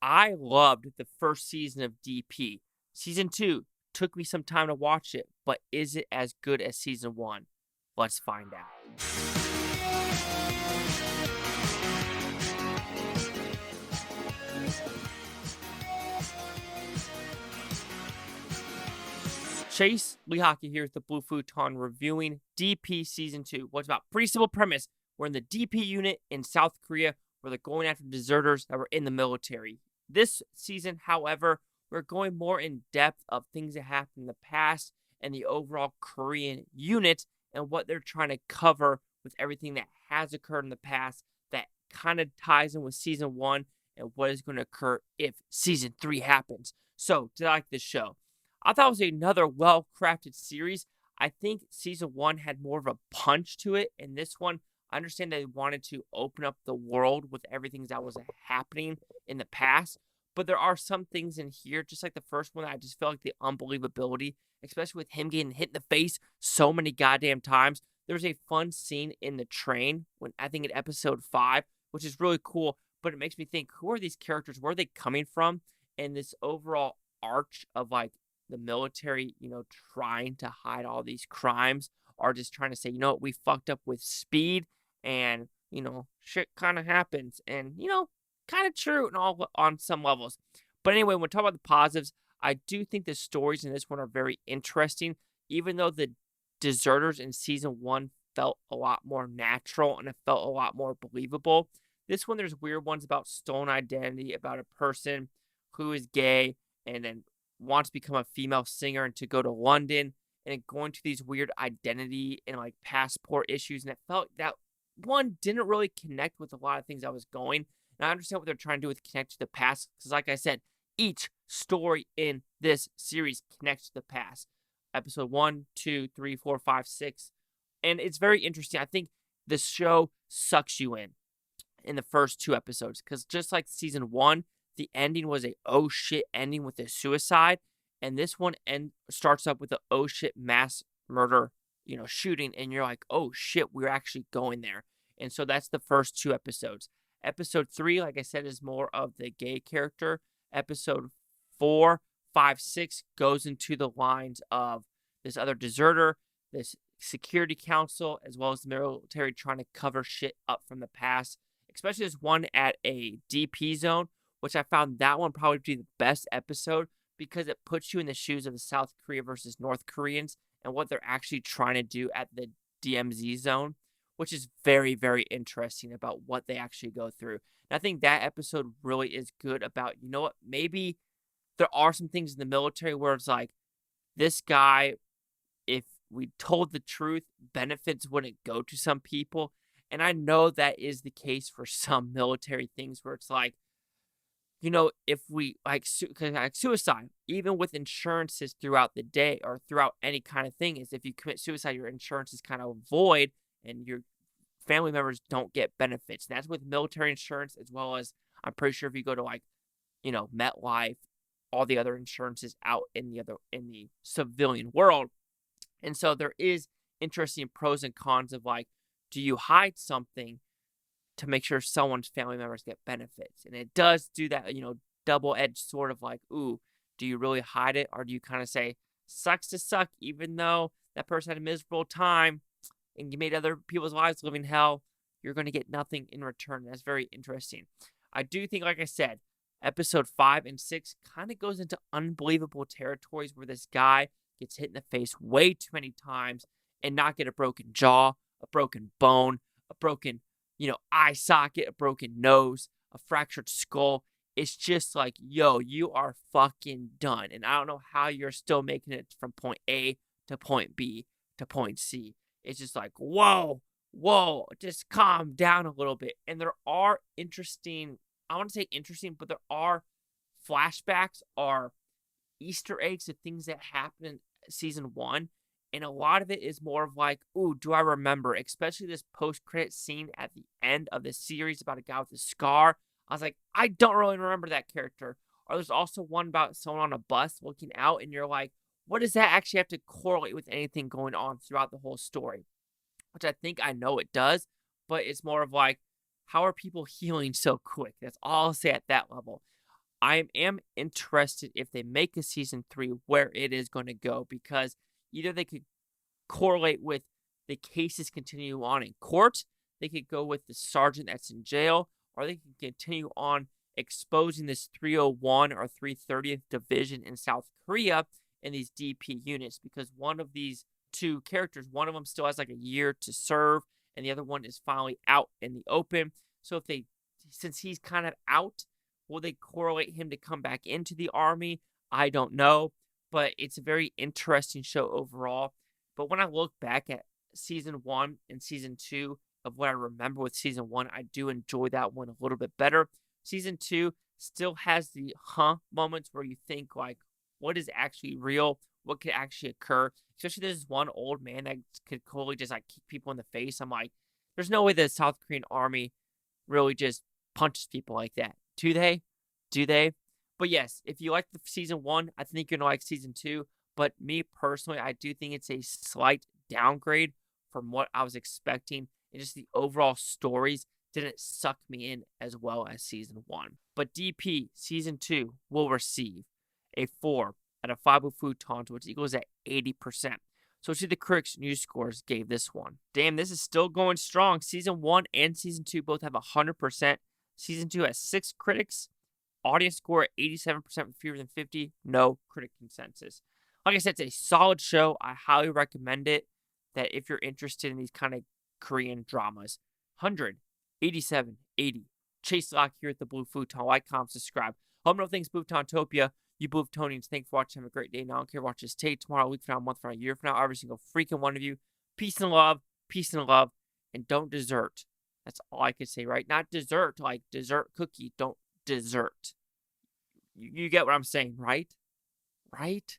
I loved the first season of DP. Season 2 took me some time to watch it, but is it as good as season 1? Let's find out. Chase Lee Hockey here with the Blue Futon reviewing DP Season 2. What's about? Pretty simple premise. We're in the DP unit in South Korea where they're going after deserters that were in the military. This season, however, we're going more in depth of things that happened in the past and the overall Korean unit and what they're trying to cover with everything that has occurred in the past that kind of ties in with Season 1 and what is going to occur if Season 3 happens. So, did I like this show? I thought it was another well-crafted series. I think season 1 had more of a punch to it, and this one, I understand they wanted to open up the world with everything that was happening in the past, but there are some things in here, just like the first one, that I just felt like the unbelievability, especially with him getting hit in the face so many goddamn times. There's a fun scene in the train, when I think in episode 5, which is really cool, but it makes me think, who are these characters? Where are they coming from? And this overall arch of, like, the military, trying to hide all these crimes, are just trying to say, we fucked up with speed and, shit kind of happens. And, kind of true and all on some levels. But anyway, when we talk about the positives, I do think the stories in this one are very interesting, even though the deserters in season 1 felt a lot more natural and it felt a lot more believable. This one, there's weird ones about stolen identity, about a person who is gay and then wants to become a female singer and to go to London and going to these weird identity and like passport issues. And it felt that one didn't really connect with a lot of things I was going. And I understand what they're trying to do with connect to the past. Because like I said, each story in this series connects to the past. Episode 1, 2, 3, 4, 5, 6. And it's very interesting. I think the show sucks you in the first 2 episodes. Because just like season 1, the ending was a oh shit ending with a suicide, and this one starts up with a oh shit mass murder, shooting, and you're like, oh shit, we're actually going there. And so that's the first 2 episodes. Episode 3, like I said, is more of the gay character. Episode 4, 5, 6 goes into the lines of this other deserter, this security council, as well as the military trying to cover shit up from the past. Especially this one at a DP zone, which I found that one probably to be the best episode because it puts you in the shoes of the South Korea versus North Koreans and what they're actually trying to do at the DMZ zone, which is very, very interesting about what they actually go through. And I think that episode really is good about, maybe there are some things in the military where it's like, this guy, if we told the truth, benefits wouldn't go to some people. And I know that is the case for some military things where it's like, if we like suicide, even with insurances throughout the day or throughout any kind of thing, is if you commit suicide, your insurance is kind of void and your family members don't get benefits. And that's with military insurance, as well as I'm pretty sure if you go to MetLife, all the other insurances out in the civilian world. And so there is interesting pros and cons of like, do you hide something to make sure someone's family members get benefits? And it does do that, double-edged sort of like, ooh, do you really hide it? Or do you kind of say, sucks to suck, even though that person had a miserable time and you made other people's lives living hell, you're going to get nothing in return. That's very interesting. I do think, like I said, episode 5 and 6 kind of goes into unbelievable territories where this guy gets hit in the face way too many times and not get a broken jaw, a broken bone, a broken eye socket, a broken nose, a fractured skull. It's just like, yo, you are fucking done. And I don't know how you're still making it from point A to point B to point C. It's just like, whoa, just calm down a little bit. And there are I want to say interesting, but there are flashbacks or Easter eggs of things that happened in season 1. And a lot of it is more of like, ooh, do I remember? Especially this post-credit scene at the end of the series about a guy with a scar. I was like, I don't really remember that character. Or there's also one about someone on a bus looking out, and you're like, what does that actually have to correlate with anything going on throughout the whole story? Which I think I know it does, but it's more of like, how are people healing so quick? That's all I'll say at that level. I am interested if they make a season 3 where it is going to go, because either they could correlate with the cases continue on in court, they could go with the sergeant that's in jail, or they can continue on exposing this 301 or 330th Division in South Korea in these DP units, because one of these two characters, one of them still has like a year to serve, and the other one is finally out in the open. So since he's kind of out, will they correlate him to come back into the army? I don't know, but it's a very interesting show overall. But when I look back at season 1 and season 2 of what I remember with season 1, I do enjoy that one a little bit better. Season 2 still has the moments where you think, like, what is actually real? What could actually occur? Especially there's one old man that could totally just like kick people in the face. I'm like, there's no way the South Korean army really just punches people like that. Do they? Do they? But yes, if you like the season 1, I think you're going to like season 2. But me personally, I do think it's a slight downgrade from what I was expecting. And just the overall stories didn't suck me in as well as season 1. But DP season 2 will receive a 4 out of 5 with Futons, which equals at 80%. So see the critics' news scores gave this one. Damn, this is still going strong. Season 1 and season 2 both have 100%. Season 2 has 6 critics. Audience score at 87% with fewer than 50. No critic consensus. Like I said, it's a solid show. I highly recommend it. That if you're interested in these kind of Korean dramas. 100, 87, 80. Chase Lock here at the Blue Futon. Like, comment, subscribe. Home no thanks, Bluetonians. You Bluetonians, thanks for watching. Have a great day. Now, I don't care. Watch this today, tomorrow, a week from now, a month from now, a year from now. Every single freaking one of you. Peace and love. Peace and love. And don't desert. That's all I can say, right? Not dessert, like dessert cookie. Don't desert. You get what I'm saying, right? Right?